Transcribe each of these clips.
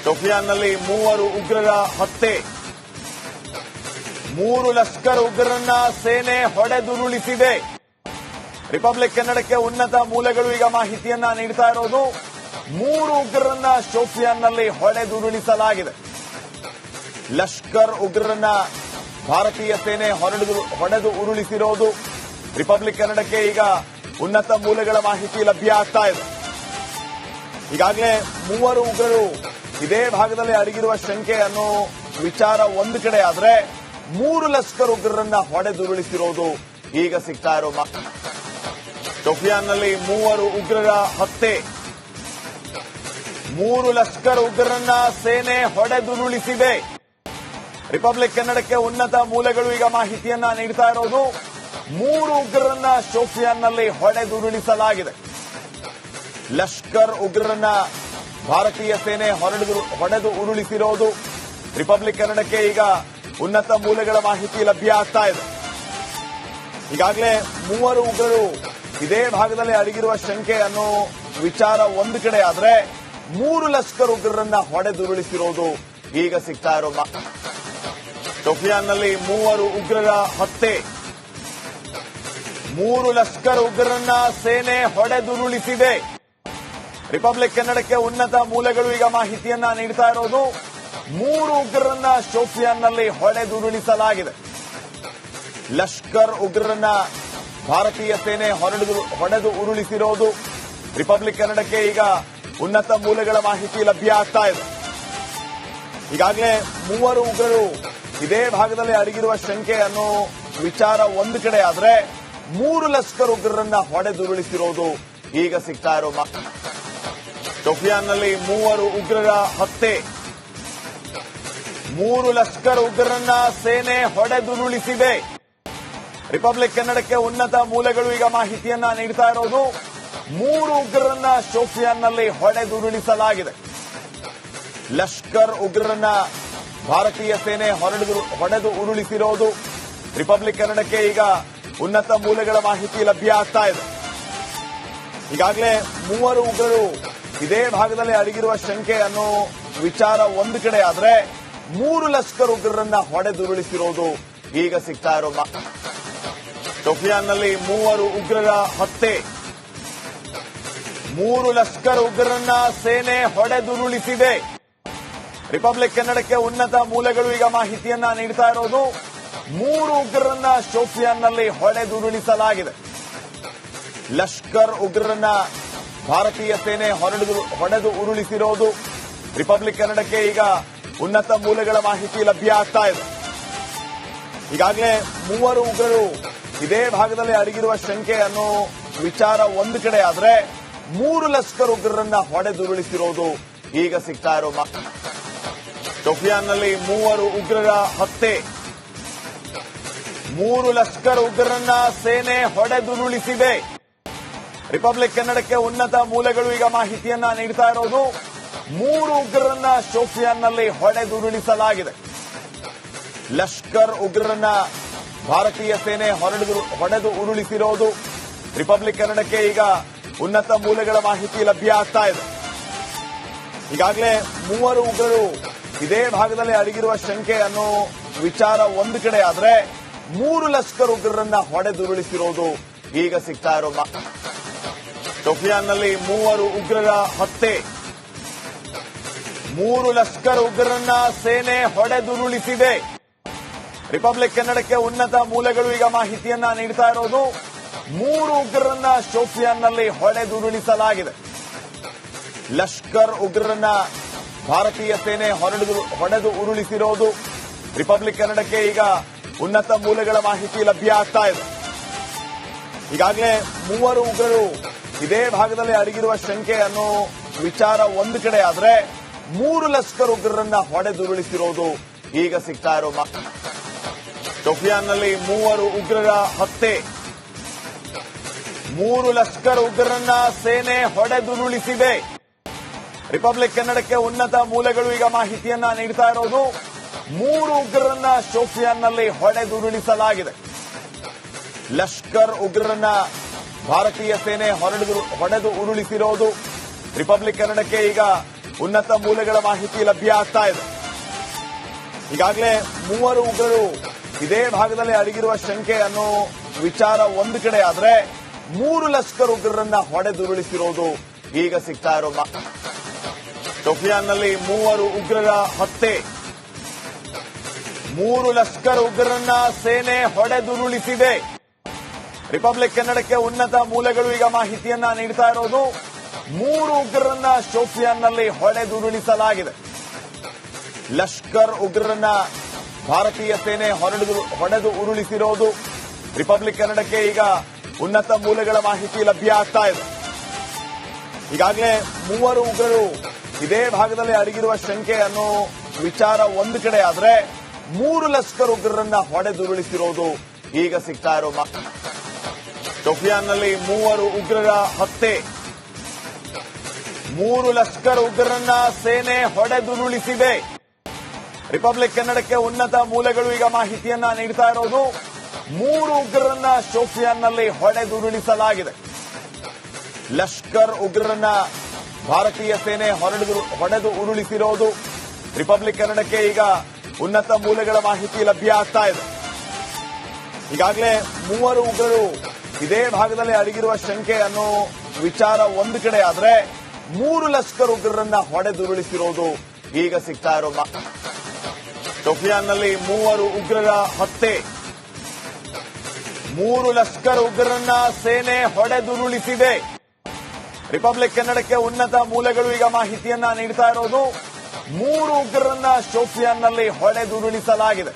ಶೋಪಿಯಾನ್ನಲ್ಲಿ 3 ಉಗ್ರರ ಹತ್ಯೆ. 3 ಲಷ್ಕರ್ ಉಗ್ರರನ್ನ ಸೇನೆ ಹೊಡೆದುರುಳಿಸಿದೆ. ರಿಪಬ್ಲಿಕ್ ಕನ್ನಡಕ್ಕೆ ಉನ್ನತ ಮೂಲಗಳು ಈಗ ಮಾಹಿತಿಯನ್ನ ನೀಡ್ತಾ ಇರೋದು. 3 ಉಗ್ರರನ್ನ ಶೋಪಿಯಾನ್ನಲ್ಲಿ ಹೊಡೆದುರುಳಿಸಲಾಗಿದೆ. ಲಷ್ಕರ್ ಉಗ್ರರನ್ನ ಭಾರತೀಯ ಸೇನೆ ಹೊಡೆದು ಉರುಳಿಸಿರೋದು. ರಿಪಬ್ಲಿಕ್ ಕನ್ನಡಕ್ಕೆ ಈಗ ಉನ್ನತ ಮೂಲಗಳ ಮಾಹಿತಿ ಲಭ್ಯ ಆಗ್ತಾ ಇದೆ. ಈಗಾಗಲೇ 3 ಉಗ್ರರು ಇದೇ ಭಾಗದಲ್ಲಿ ಅಡಗಿರುವ ಶಂಕೆ ಅನ್ನೋ ವಿಚಾರ ಒಂದು ಕಡೆ ಆದ್ರೆ 3 ಲಷ್ಕರ್ ಉಗ್ರರನ್ನ ಹೊಡೆದುರುಳಿಸಿರೋದು ಈಗ ಸಿಗ್ತಾ ಇರೋ ಶೋಪಿಯಾನ್ನಲ್ಲಿ 3 ಉಗ್ರರ ಹತ್ಯೆ. 3 ಲಷ್ಕರ್ ಉಗ್ರರನ್ನ ಸೇನೆ ಹೊಡೆದುರುಳಿಸಿದೆ. ರಿಪಬ್ಲಿಕ್ ಕನ್ನಡಕ್ಕೆ ಉನ್ನತ ಮೂಲಗಳು ಈಗ ಮಾಹಿತಿಯನ್ನ ನೀಡ್ತಾ ಇರೋದು. 3 ಉಗ್ರರನ್ನ ಶೋಪಿಯಾನ್ನಲ್ಲಿ ಹೊಡೆದುರುಳಿಸಲಾಗಿದೆ. ಲಷ್ಕರ್ ಉಗ್ರರನ್ನ ಭಾರತೀಯ ಸೇನೆ ಹೊಡೆದು ಉರುಳಿಸಿರೋದು. ರಿಪಬ್ಲಿಕ್ ಕನ್ನಡಕ್ಕೆ ಈಗ ಉನ್ನತ ಮೂಲಗಳ ಮಾಹಿತಿ ಲಭ್ಯ ಆಗ್ತಾ ಇದೆ. ಈಗಾಗಲೇ 3 ಉಗ್ರರು ಇದೇ ಭಾಗದಲ್ಲಿ ಅಡಗಿರುವ ಶಂಕೆ ಅನ್ನೋ ವಿಚಾರ ಒಂದು ಕಡೆ ಆದ್ರೆ 3 ಲಷ್ಕರ್ ಉಗ್ರರನ್ನ ಹೊಡೆದುರುಳಿಸಿರೋದು ಈಗ ಸಿಗ್ತಾ ಇರೋ ಶೋಪಿಯಾನ್ನಲ್ಲಿ 3 ಉಗ್ರರ ಹತ್ಯೆ. 3 ಲಷ್ಕರ್ ಉಗ್ರರನ್ನ ಸೇನೆ ಹೊಡೆದುರುಳಿಸಿದೆ. ರಿಪಬ್ಲಿಕ್ ಕನ್ನಡಕ್ಕೆ ಉನ್ನತ ಮೂಲಗಳು ಈಗ ಮಾಹಿತಿಯನ್ನ ನೀಡ್ತಾ ಇರೋದು. 3 ಉಗ್ರರನ್ನ ಶೋಪಿಯಾನ್ನಲ್ಲಿ ಹೊಡೆದುರುಳಿಸಲಾಗಿದೆ. ಲಷ್ಕರ್ ಉಗ್ರರನ್ನ ಭಾರತೀಯ ಸೇನೆ ಹೊಡೆದು ಉರುಳಿಸಿರೋದು. ರಿಪಬ್ಲಿಕ್ ಕನ್ನಡಕ್ಕೆ ಈಗ ಉನ್ನತ ಮೂಲಗಳ ಮಾಹಿತಿ ಲಭ್ಯ ಆಗ್ತಾ ಇದೆ. ಈಗಾಗಲೇ 3 ಉಗ್ರರು ಇದೇ ಭಾಗದಲ್ಲಿ ಅಡಗಿರುವ ಶಂಕೆ ಅನ್ನೋ ವಿಚಾರ ಒಂದು ಕಡೆ ಆದ್ರೆ 3 ಲಷ್ಕರ್ ಉಗ್ರರನ್ನ ಹೊಡೆದುರುಳಿಸಿರೋದು ಈಗ ಸಿಗ್ತಾ ಇರೋ ಶೋಪಿಯಾನ್ನಲ್ಲಿ 3 ಉಗ್ರರ ಹತ್ಯೆ. 3 ಲಷ್ಕರ್ ಉಗ್ರರನ್ನ ಸೇನೆ ಹೊಡೆದುರುಳಿಸಿದೆ. ರಿಪಬ್ಲಿಕ್ ಕನ್ನಡಕ್ಕೆ ಉನ್ನತ ಮೂಲಗಳು ಈಗ ಮಾಹಿತಿಯನ್ನ ನೀಡ್ತಾ ಇರೋದು. 3 ಉಗ್ರರನ್ನ ಶೋಪಿಯಾನ್ನಲ್ಲಿ ಹೊಡೆದುರುಳಿಸಲಾಗಿದೆ. ಲಷ್ಕರ್ ಉಗ್ರರನ್ನ ಭಾರತೀಯ ಸೇನೆ ಹೊಡೆದು ಉರುಳಿಸಿರೋದು. ರಿಪಬ್ಲಿಕ್ ಕನ್ನಡಕ್ಕೆ ಈಗ ಉನ್ನತ ಮೂಲಗಳ ಮಾಹಿತಿ ಲಭ್ಯ ಆಗ್ತಾ ಇದೆ. ಈಗಾಗಲೇ 3 ಉಗ್ರರು ಇದೇ ಭಾಗದಲ್ಲಿ ಅಡಗಿರುವ ಶಂಕೆ ಅನ್ನೋ ವಿಚಾರ ಒಂದು ಕಡೆ ಆದ್ರೆ 3 ಲಷ್ಕರ್ ಉಗ್ರರನ್ನ ಹೊಡೆದುರುಳಿಸಿರೋದು ಈಗ ಸಿಗ್ತಾ ಇರೋ ಶೋಪಿಯಾನ್ನಲ್ಲಿ 3 ಉಗ್ರರ ಹತ್ಯೆ. 3 ಲಷ್ಕರ್ ಉಗ್ರರನ್ನ ಸೇನೆ ಹೊಡೆದುರುಳಿಸಿದೆ. ರಿಪಬ್ಲಿಕ್ ಕನ್ನಡಕ್ಕೆ ಉನ್ನತ ಮೂಲಗಳು ಈಗ ಮಾಹಿತಿಯನ್ನ ನೀಡ್ತಾ ಇರೋದು. 3 ಉಗ್ರರನ್ನ ಶೋಪಿಯಾನ್ನಲ್ಲಿ ಹೊಡೆದುರುಳಿಸಲಾಗಿದೆ. ಲಷ್ಕರ್ ಉಗ್ರರನ್ನ ಭಾರತೀಯ ಸೇನೆ ಹೊಡೆದು ಉರುಳಿಸಿರೋದು. ರಿಪಬ್ಲಿಕ್ ಕನ್ನಡಕ್ಕೆ ಈಗ ಉನ್ನತ ಮೂಲಗಳ ಮಾಹಿತಿ ಲಭ್ಯ ಆಗ್ತಾ ಇದೆ. ಈಗಾಗಲೇ 3 ಉಗ್ರರು ಇದೇ ಭಾಗದಲ್ಲಿ ಅಡಗಿರುವ ಶಂಕೆ ಅನ್ನೋ ವಿಚಾರ ಒಂದು ಕಡೆ ಆದ್ರೆ 3 ಲಷ್ಕರ್ ಉಗ್ರರನ್ನ ಹೊಡೆದುರುಳಿಸಿರೋದು ಈಗ ಸಿಗ್ತಾ ಇರೋ ಶೋಪಿಯಾನ್ನಲ್ಲಿ 3 ಉಗ್ರರ ಹತ್ಯೆ. 3 ಲಷ್ಕರ್ ಉಗ್ರರನ್ನ ಸೇನೆ ಹೊಡೆದುರುಳಿಸಿದೆ. ರಿಪಬ್ಲಿಕ್ ಕನ್ನಡಕ್ಕೆ ಉನ್ನತ ಮೂಲಗಳು ಈಗ ಮಾಹಿತಿಯನ್ನ ನೀಡ್ತಾ ಇರೋದು. 3 ಉಗ್ರರನ್ನ ಶೋಪಿಯಾನ್ನಲ್ಲಿ ಹೊಡೆದುರುಳಿಸಲಾಗಿದೆ. ಲಷ್ಕರ್ ಉಗ್ರರನ್ನ ಭಾರತೀಯ ಸೇನೆ ಹೊಡೆದು ಉರುಳಿಸಿರೋದು. ರಿಪಬ್ಲಿಕ್ ಕನ್ನಡಕ್ಕೆ ಈಗ ಉನ್ನತ ಮೂಲಗಳ ಮಾಹಿತಿ ಲಭ್ಯ ಆಗ್ತಾ ಇದೆ. ಈಗಾಗಲೇ 3 ಉಗ್ರರು ಇದೇ ಭಾಗದಲ್ಲಿ ಅಡಗಿರುವ ಶಂಕೆ ಅನ್ನೋ ವಿಚಾರ ಒಂದು ಕಡೆ ಆದ್ರೆ 3 ಲಷ್ಕರ್ ಉಗ್ರರನ್ನ ಹೊಡೆದುರುಳಿಸಿರೋದು ಈಗ ಸಿಗ್ತಾ ಇರೋ ಶೋಪಿಯಾನ್ನಲ್ಲಿ 3 ಉಗ್ರರ ಹತ್ಯೆ. 3 ಲಷ್ಕರ್ ಉಗ್ರರನ್ನ ಸೇನೆ ಹೊಡೆದುರುಳಿಸಿದೆ. ರಿಪಬ್ಲಿಕ್ ಕನ್ನಡಕ್ಕೆ ಉನ್ನತ ಮೂಲಗಳು ಈಗ ಮಾಹಿತಿಯನ್ನ ನೀಡ್ತಾ ಇರೋದು. 3 ಉಗ್ರರನ್ನ ಶೋಪಿಯಾನ್ನಲ್ಲಿ ಹೊಡೆದುರುಳಿಸಲಾಗಿದೆ. ಲಷ್ಕರ್ ಉಗ್ರರನ್ನ ಭಾರತೀಯ ಸೇನೆ ಹೊಡೆದು ಉರುಳಿಸಿರೋದು. ರಿಪಬ್ಲಿಕ್ ಕನ್ನಡಕ್ಕೆ ಈಗ ಉನ್ನತ ಮೂಲಗಳ ಮಾಹಿತಿ ಲಭ್ಯ ಆಗ್ತಾ ಇದೆ. ಈಗಾಗಲೇ 3 ಉಗ್ರರು ಇದೇ ಭಾಗದಲ್ಲಿ ಅಡಗಿರುವ ಶಂಕೆ ಅನ್ನೋ ವಿಚಾರ ಒಂದು ಕಡೆ ಆದ್ರೆ 3 ಲಷ್ಕರ್ ಉಗ್ರರನ್ನ ಹೊಡೆದುರುಳಿಸಿರೋದು ಈಗ ಸಿಗ್ತಾ ಇರೋ ಶೋಪಿಯಾನ್ನಲ್ಲಿ 3 ಉಗ್ರರ ಹತ್ಯೆ. 3 ಲಷ್ಕರ್ ಉಗ್ರರನ್ನ ಸೇನೆ ಹೊಡೆದುರುಳಿಸಿದೆ. ರಿಪಬ್ಲಿಕ್ ಕನ್ನಡಕ್ಕೆ ಉನ್ನತ ಮೂಲಗಳು ಈಗ ಮಾಹಿತಿಯನ್ನ ನೀಡ್ತಾ ಇರೋದು. 3 ಉಗ್ರರನ್ನ ಶೋಪಿಯಾನ್ನಲ್ಲಿ ಹೊಡೆದುರುಳಿಸಲಾಗಿದೆ. ಲಷ್ಕರ್ ಉಗ್ರರನ್ನ ಭಾರತೀಯ ಸೇನೆ ಹೊಡೆದು ಉರುಳಿಸಿರೋದು. ರಿಪಬ್ಲಿಕ್ ಕನ್ನಡಕ್ಕೆ ಈಗ ಉನ್ನತ ಮೂಲಗಳ ಮಾಹಿತಿ ಲಭ್ಯ ಆಗ್ತಾ ಇದೆ. ಈಗಾಗಲೇ 3 ಉಗ್ರರು ಇದೇ ಭಾಗದಲ್ಲಿ ಅಡಗಿರುವ ಶಂಕೆ ಅನ್ನೋ ವಿಚಾರ ಒಂದು ಕಡೆ ಆದ್ರೆ 3 ಲಷ್ಕರ್ ಉಗ್ರರನ್ನ ಹೊಡೆದುರುಳಿಸಿರೋದು ಈಗ ಸಿಗ್ತಾ ಇರೋ ಶೋಪಿಯಾನ್ನಲ್ಲಿ 3 ಉಗ್ರರ ಹತ್ಯೆ. 3 ಲಷ್ಕರ್ ಉಗ್ರರನ್ನ ಸೇನೆ ಹೊಡೆದುರುಳಿಸಿದೆ. ರಿಪಬ್ಲಿಕ್ ಕನ್ನಡಕ್ಕೆ ಉನ್ನತ ಮೂಲಗಳು ಈಗ ಮಾಹಿತಿಯನ್ನ ನೀಡ್ತಾ ಇರೋದು 3 ಉಗ್ರರನ್ನ ಶೋಪಿಯಾನ್ನಲ್ಲಿ ಹೊಡೆದುರುಳಿಸಲಾಗಿದೆ. ಲಷ್ಕರ್ ಉಗ್ರರನ್ನ ಭಾರತೀಯ ಸೇನೆ ಹೊಡೆದು ಉರುಳಿಸಿರೋದು ರಿಪಬ್ಲಿಕ್ ಕನ್ನಡಕ್ಕೆ ಈಗ ಉನ್ನತ ಮೂಲಗಳ ಮಾಹಿತಿ ಲಭ್ಯ ಆಗ್ತಾ ಇದೆ. ಈಗಾಗಲೇ 3 ಉಗ್ರರು ಇದೇ ಭಾಗದಲ್ಲಿ ಅಡಗಿರುವ ಶಂಕೆ ಅನ್ನೋ ವಿಚಾರ ಒಂದು ಕಡೆ ಆದ್ರೆ 3 ಲಷ್ಕರ್ ಉಗ್ರರನ್ನ ಹೊಡೆದುರುಳಿಸಿರೋದು ಈಗ ಸಿಗ್ತಾ ಇರೋ ಶೋಪಿಯಾನ್ನಲ್ಲಿ 3 ಉಗ್ರರ ಹತ್ಯೆ. 3 ಲಷ್ಕರ್ ಉಗ್ರರನ್ನ ಸೇನೆ ಹೊಡೆದುರುಳಿಸಿದೆ. ರಿಪಬ್ಲಿಕ್ ಕನ್ನಡಕ್ಕೆ ಉನ್ನತ ಮೂಲಗಳು ಈಗ ಮಾಹಿತಿಯನ್ನ ನೀಡ್ತಾ ಇರೋದು 3 ಉಗ್ರರನ್ನ ಶೋಪಿಯಾನ್ನಲ್ಲಿ ಹೊಡೆದುರುಳಿಸಲಾಗಿದೆ. ಲಷ್ಕರ್ ಉಗ್ರರನ್ನ ಭಾರತೀಯ ಸೇನೆ ಹೊಡೆದು ಉರುಳಿಸಿರೋದು ರಿಪಬ್ಲಿಕ್ ಕನ್ನಡಕ್ಕೆ ಈಗ ಉನ್ನತ ಮೂಲಗಳ ಮಾಹಿತಿ ಲಭ್ಯ ಆಗ್ತಾ ಇದೆ. ಈಗಾಗಲೇ 3 ಉಗ್ರರು ಇದೇ ಭಾಗದಲ್ಲಿ ಅಡಗಿರುವ ಶಂಕೆ ಅನ್ನೋ ವಿಚಾರ ಒಂದು ಕಡೆ ಆದ್ರೆ 3 ಲಷ್ಕರ್ ಉಗ್ರರನ್ನ ಹೊಡೆದುರುಳಿಸಿರೋದು ಈಗ ಸಿಗ್ತಾ ಇರೋ ಶೋಪಿಯಾನ್ನಲ್ಲಿ 3 ಉಗ್ರರ ಹತ್ಯೆ. 3 ಲಷ್ಕರ್ ಉಗ್ರರನ್ನ ಸೇನೆ ಹೊಡೆದುರುಳಿಸಿದೆ. ರಿಪಬ್ಲಿಕ್ ಕನ್ನಡಕ್ಕೆ ಉನ್ನತ ಮೂಲಗಳು ಈಗ ಮಾಹಿತಿಯನ್ನ ನೀಡ್ತಾ ಇರೋದು 3 ಉಗ್ರರನ್ನ ಶೋಪಿಯಾನ್ನಲ್ಲಿ ಹೊಡೆದುರುಳಿಸಲಾಗಿದೆ.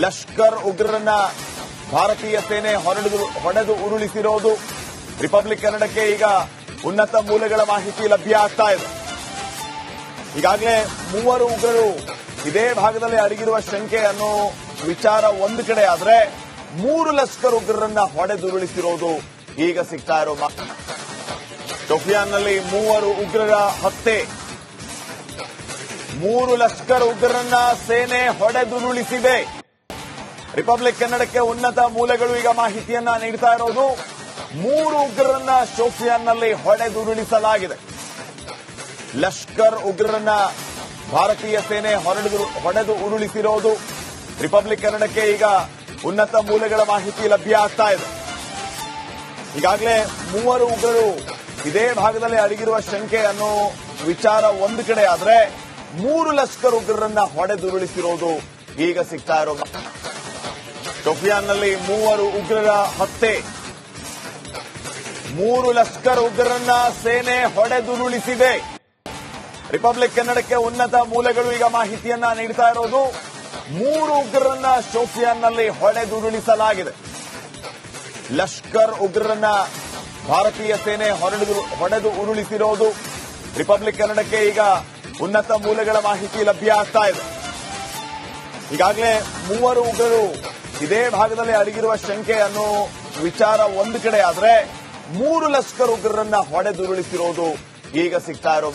ಲಷ್ಕರ್ ಉಗ್ರರನ್ನ ಭಾರತೀಯ ಸೇನೆ ಹೊಡೆದು ಉರುಳಿಸಿರೋದು ರಿಪಬ್ಲಿಕ್ ಕನ್ನಡಕ್ಕೆ ಈಗ ಉನ್ನತ ಮೂಲಗಳ ಮಾಹಿತಿ ಲಭ್ಯ ಆಗ್ತಾ ಇದೆ. ಈಗಾಗಲೇ 3 ಉಗ್ರರು ಇದೇ ಭಾಗದಲ್ಲಿ ಅಡಗಿರುವ ಶಂಕೆ ಅನ್ನೋ ವಿಚಾರ ಒಂದು ಕಡೆ ಆದ್ರೆ 3 ಲಷ್ಕರ್ ಉಗ್ರರನ್ನ ಹೊಡೆದುರುಳಿಸಿರೋದು ಈಗ ಸಿಗ್ತಾ ಇರೋ ಶೋಪಿಯಾನ್ನಲ್ಲಿ 3 ಉಗ್ರರ ಹತ್ಯೆ. 3 ಲಷ್ಕರ್ ಉಗ್ರರನ್ನ ಸೇನೆ ಹೊಡೆದುರುಳಿಸಿದೆ. ರಿಪಬ್ಲಿಕ್ ಕನ್ನಡಕ್ಕೆ ಉನ್ನತ ಮೂಲಗಳು ಈಗ ಮಾಹಿತಿಯನ್ನ ನೀಡ್ತಾ ಇರೋದು 3 ಉಗ್ರರನ್ನ ಶೋಪಿಯಾನ್ನಲ್ಲಿ ಹೊಡೆದುರುಳಿಸಲಾಗಿದೆ. ಲಷ್ಕರ್ ಉಗ್ರರನ್ನ ಭಾರತೀಯ ಸೇನೆ ಹೊಡೆದು ಉರುಳಿಸಿರೋದು ರಿಪಬ್ಲಿಕ್ ಕನ್ನಡಕ್ಕೆ ಈಗ ಉನ್ನತ ಮೂಲಗಳ ಮಾಹಿತಿ ಲಭ್ಯ ಆಗ್ತಾ ಇದೆ. ಈಗಾಗಲೇ 3 ಉಗ್ರರು ಇದೇ ಭಾಗದಲ್ಲಿ ಅಡಗಿರುವ ಶಂಕೆ ಅನ್ನೋ ವಿಚಾರ ಒಂದು ಕಡೆ ಆದ್ರೆ 3 ಲಷ್ಕರ್ ಉಗ್ರರನ್ನ ಹೊಡೆದುರುಳಿಸಿರೋದು ಈಗ ಸಿಗ್ತಾ ಇರೋ ಶೋಪಿಯಾನ್ನಲ್ಲಿ 3 ಉಗ್ರರ ಹತ್ಯೆ. 3 ಲಷ್ಕರ್ ಉಗ್ರರನ್ನ ಸೇನೆ ಹೊಡೆದುರುಳಿಸಿದೆ. ರಿಪಬ್ಲಿಕ್ ಕನ್ನಡಕ್ಕೆ ಉನ್ನತ ಮೂಲಗಳು ಈಗ ಮಾಹಿತಿಯನ್ನ ನೀಡ್ತಾ ಇರೋದು 3 ಉಗ್ರರನ್ನ ಶೋಪಿಯಾನ್ನಲ್ಲಿ ಹೊಡೆದುರುಳಿಸಲಾಗಿದೆ. ಲಷ್ಕರ್ ಉಗ್ರರನ್ನ ಭಾರತೀಯ ಸೇನೆ ಹೊಡೆದು ಉರುಳಿಸಿರೋದು ರಿಪಬ್ಲಿಕ್ ಕನ್ನಡಕ್ಕೆ ಈಗ ಉನ್ನತ ಮೂಲಗಳ ಮಾಹಿತಿ ಲಭ್ಯ ಆಗ್ತಾ ಇದೆ. ಈಗಾಗಲೇ 3 ಉಗ್ರರು ಇದೇ ಭಾಗದಲ್ಲಿ ಅಡಗಿರುವ ಶಂಕೆ ಅನ್ನೋ ವಿಚಾರ ಒಂದು ಕಡೆ ಆದ್ರೆ 3 ಲಷ್ಕರ್ ಉಗ್ರರನ್ನ ಹೊಡೆದುರುಳಿಸಿರೋದು ಈಗ ಸಿಗ್ತಾ ಇರೋ